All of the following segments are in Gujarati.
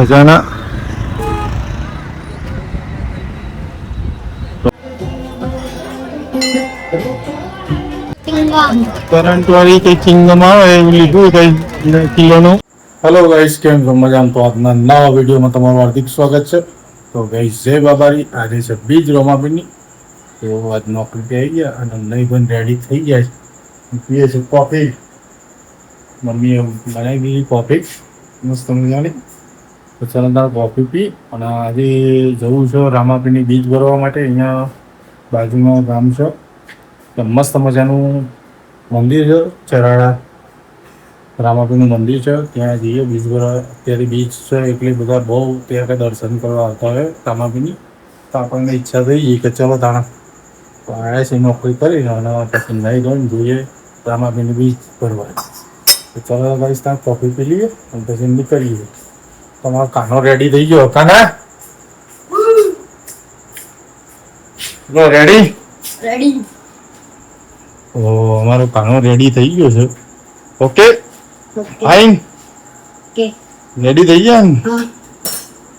ખજાના કરંટ વાળી કઈ ચિંગમ આવે એવું લીધું કઈ કિલોનું. હેલો ગાઈસ, કેમ છો? મજામાં? તો આજના નવા વિડીયોમાં તમારું હાર્દિક સ્વાગત છે. તો ગાઈસ, જય બાબારી. આજે છે બીજ રોમાપીરની. તો આજ નોકરી આવી ગયા અને નહીં પણ રેડી થઈ ગયા છે. પીએ છે કોફી. મમ્મીએ બનાવી દીધી કોફી મસ્ત મજાની. તો ચાલો તારે કોફી પી અને આજે જવું છે રામાપીરની બીજ ભરવા માટે. અહીંયા બાજુમાં ગામ છે, મસ્ત મજાનું મંદિર છે, ચરાડા રામાપીરનું મંદિર છે. ત્યાં જઈએ બીજ ભરવા. અત્યારે બીજ છે એટલે બધા બહુ ત્યાં દર્શન કરવા આવતા હોય રામાપીરની. તો આપણને ઈચ્છા થઈ ગઈ કે ચલો તાણા તો આવ્યા છે નોકરી કરી અને પછી નહીં ધોઈને જોઈએ રામાપીરની બીજ ભરવા. તો ચલો ગાઈસ, ત્યાં કોફી પી લઈએ અને પછી નીકળીએ. તમારો કાનો રેડી થઈ ગયો? કાના રેડી રેડી. અમારો કાનો રેડી થઈ ગયો છે. Okay fine. રેડી થઈ ગયા ને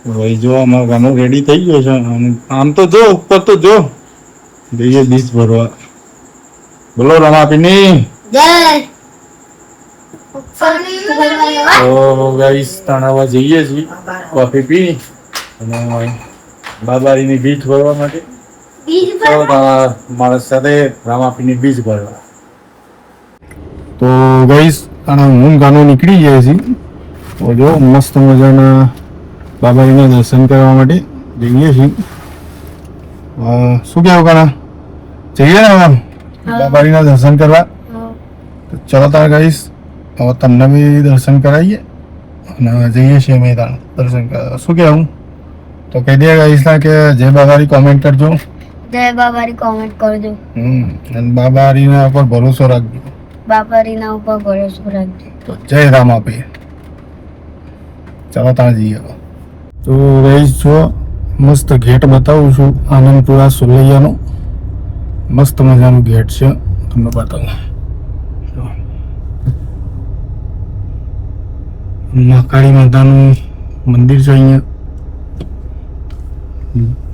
ભાઈ? જો અમારો કાનો રેડી થઈ ગયો છે. આમ તો જો ઉપર તો જો જઈએ બીજ ભરવા. બોલો રામાપીરની જય. તો ગાઈસ, તાણાવા જઈએ છીએ કોફી પી અને બાબારીની બીજ ભરવા માટે. મારા સાથે રામાપીરની બીજ ભરવા. તો ગાઈસ, હું ગાનો નીકળી જાય છે. તો જો મસ્ત મજાના બાબાજીના દર્શન કરવા માટે જઈએ છીએ. શું કહેવું કાના? જઈએ ને બાબાજીના દર્શન કરવા? તો ચલો તાર ગાઈસ, હવે તમને બી દર્શન કરાવીએ અને જઈએ છીએ અમે ત્યાં દર્શન કરવા. શું કહેવું? તો કહી દે ગાઈસ ના કે જય બાબારી કોમેન્ટ કરજો. જય બાબારી કોમેન્ટ કરજો. અને બાબારીના ઉપર ભરોસો રાખજો. બાબારીના ઉપર ભરોસો રાખજો. તો જય રામાપીર. ચાલો ત્યાં જઈએ. તો ગાઈસ, જો મસ્ત ગેટ બતાવું છું આનંદપુરા સુલૈયાનું. મસ્ત મજાનું ગેટ છે, તમને બતાવું. મહાકાળી માતાનું મંદિર છે અહીંયા.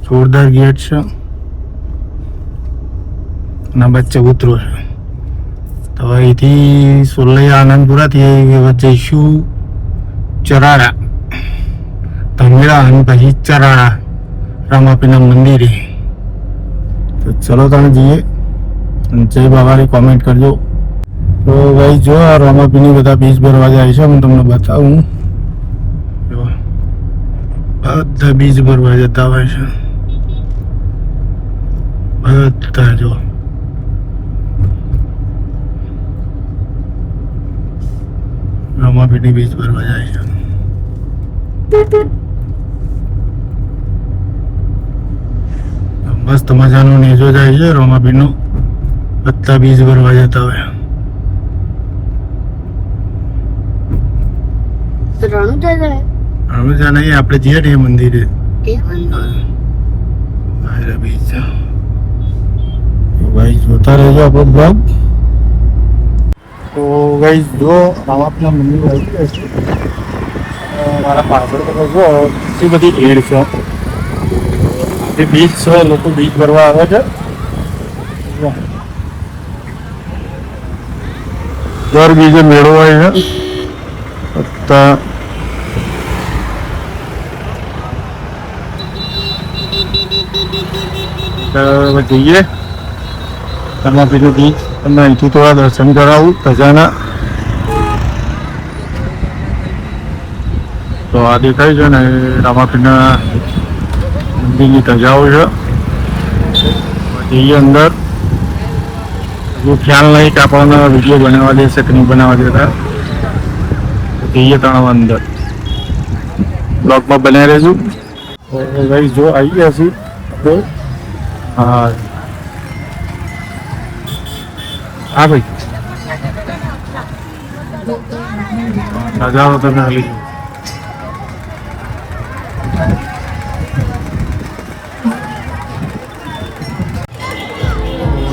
જોરદાર ગેટ છે અને વચ્ચે ઉતરો છે. તો અહીંથી સોલૈયા આનંદપુરાથી જઈશું ચરાડા ધમેડા અને પછી ચરાડા રામાપીરના મંદિરે. તો ચલો તમે જઈએ. જય બાબાની કોમેન્ટ કરજો. તો ભાઈ જો આ રામાપીરની બધા બીજ ભરવા જાય છે. હું તમને બતાવું. બધા બીજ ભરવા જતા હોય છે બધા. જો રામાપીરની બીજ ભરવા જાય છે. મસ્ત મજાનો નેજો જાય છે રામાપીરનો. બધા બીજ ભરવા જતા હોય. રણુજા નહીં, આપણે જઈએ ને એ મંદિરે. બીજ ભાઈ જોતા રહેજો આપણો બ્લોગ. તો ગાઈસ, જો રામાપીરના મંદિર આવી ગયા છે. મારા પાછળ તો જો એટલી બધી ભીડ છે. જે બીચ છે, લોકો બીચ ભરવા આવે છે. દર બીજે મેળો હોય છે. જઈએ રામાપીરનું બીચ. તમને અહીંથી થોડા દર્શન કરાવું ધજાના. તો આ દેખાય છે ને રામાપીરના મંદિરની ધજાઓ છે. જઈએ અંદર. હજુ ખ્યાલ નહીં કે આપણને વિડીયો બનાવવા દેશે કે નહીં બનાવવા દેતા. જઈએ તણાવ અંદર. બ્લોગમાં બનાવી રહેશું. ભાઈ જો આવી ગયા છીએ તો હા હા ભાઈ નજારો તમે હાલી.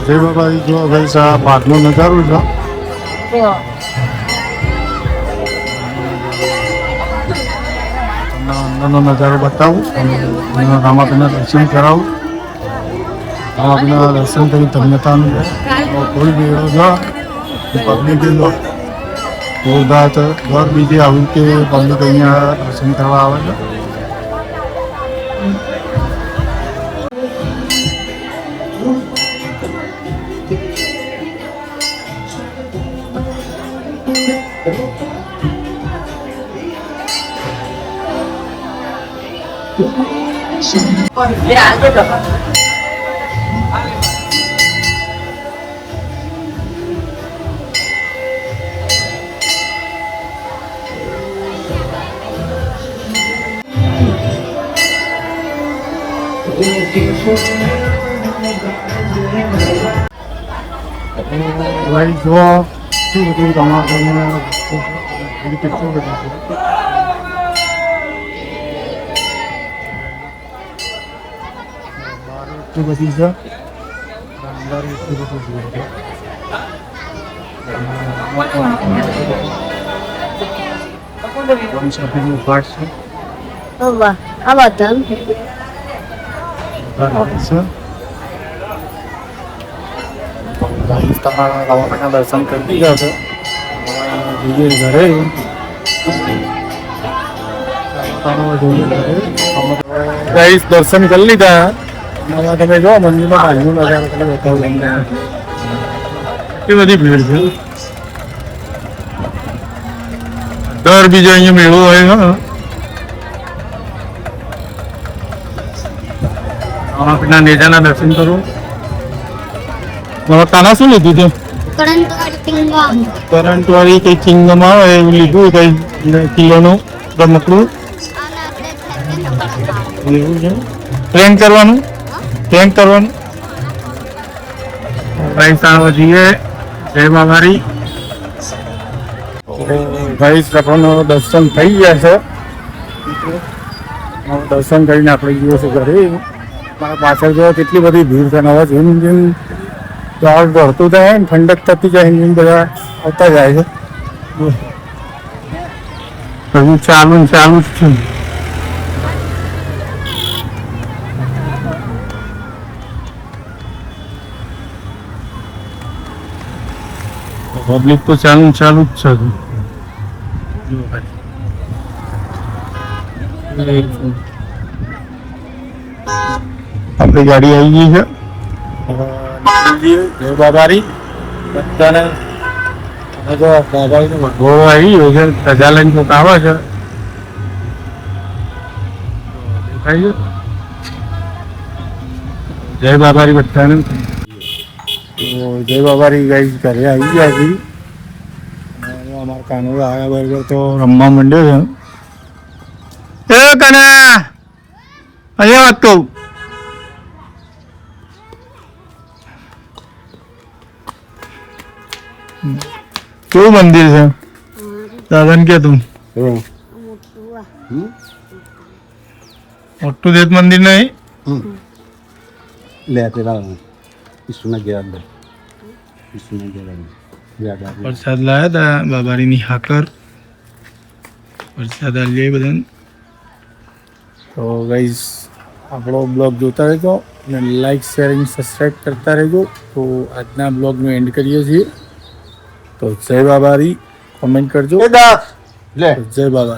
જય બાબા. જો ભાઈ સા બહારનો નજારો છે. અંદરનો નજારો બતાવું અને રામાપીના દર્શન કરાવું. રામાપીના દર્શન કરી ધન્યતાનું કોઈ ભીડો જો પબ્લિક જોરદાર છે. દર બીજે આવું કે પબ્લિક અહીંયા દર્શન કરવા આવે છે. ભાઈ જો શું બધું તમારે કેટલું બધું છે. એટલી બધી છે અંદર એટલી બધી છે. શોપિંગનું પાર્ટ છે. વાહ આ બધા છે રામાપીના દર્શન કરી દીધા છે. જઈએ ઘરે ગાઈસ દર્શન કરી લીધા. તમે જો મંદિરમાં બાજુનો નજારો તમે બતાવું. કેટલી બધી ભીડ છે. દર બીજો અહીંયા મેળો હોય છે. રામાપીના નેજાના દર્શન કરું. તાના શું લીધું છે? કરંટ વાળી કઈ ચિંગમ આવે એવું લીધું કઈ કિલોનું રમકડું એવું છે. ટ્રેન કરવાનું ભાઈ જઈએ. જય બાબારી. ભાઈ આપણને દર્શન થઈ ગયા છે. દર્શન કરીને આપણે જઈએ છીએ ઘરે. મારા પાછળ જો કેટલી બધી ભીડ છે. હવે જેમ જેમ ઝાડ ભરતું જાય ને ઠંડક થતી જાય એમ બધા આવતા જાય છે. હજુ ચાલુ જ છે. પબ્લિક તો ચાલુ જ છે. આપણી ગાડી આવી ગઈ છે. જય બાબારી બધાને. જો બાબારીનો વડોળો આવી ગયો છે. ધજા લઈને કોક આવે છે. દેખાય છે. જય બાબારી બધાને. તો જય બાબારી ગાઈ ઘરે આવી ગયા છીએ. અમારા કાનોડા આવ્યા બરાબર તો રમવા માંડ્યો છે. એ કના અહીંયા વાત કહું. કેવું મંદિર છે દાદાને કે તું? મોટું દેત મંદિર નહીં પ્રસાદ લાયા હતા બાબારીની હાકર. પ્રસાદ આલીએ બધાને. તો ગાઈઝ આપણો બ્લોગ જોતા રહેજો અને લાઈક શેરિંગ સબસ્ક્રાઈબ કરતા રહેજો. તો આજના બ્લોગનું એન્ડ કરીએ છીએ. તો જય બાબારી. કોમેન્ટ કરજો. જય બાબા.